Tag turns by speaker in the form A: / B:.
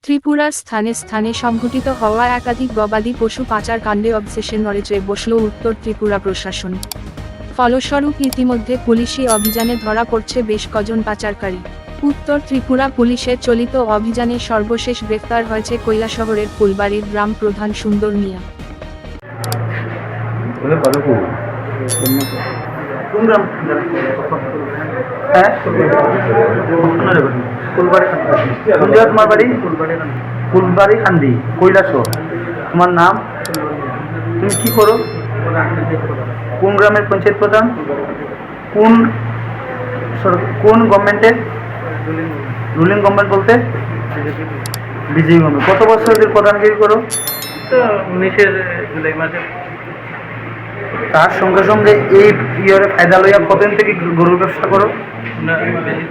A: ত্রিপুরার স্থানে স্থানে সংঘটিত হওয়া একাধিক গবাদি পশু পাচার কাণ্ডে অবসেশন নড়েচড়ে বসল উত্তর ত্রিপুরা প্রশাসন। ফলস্বরূপ ইতিমধ্যে পুলিশি অভিযানে ধরা পড়ছে বেশ কজন পাচারকারী। উত্তর ত্রিপুরা পুলিশের চলিত অভিযানে সর্বশেষ গ্রেফতার হয়েছে কৈলাসহরের ফুলবাড়ির গ্রাম প্রধান সুন্দর মিয়া।
B: ফুলবাড়ি খান্দি কৈলাসহর। তোমার নাম? তুমি কি করো? কোন গ্রামের পঞ্চায়েত প্রধান? কোন কোন গভর্নমেন্টের? রুলিং গভর্নমেন্ট বলতে বিজেপি গভর্নমেন্ট। কত বছর ধরে প্রধানগিরি করো?
C: 19 জুলাই মাসে।
B: তার সঙ্গে সঙ্গে এই ইয়ারে ফায়দা লইয়া কতদিন থেকে গরুর ব্যবসা করো?
C: না, বেশি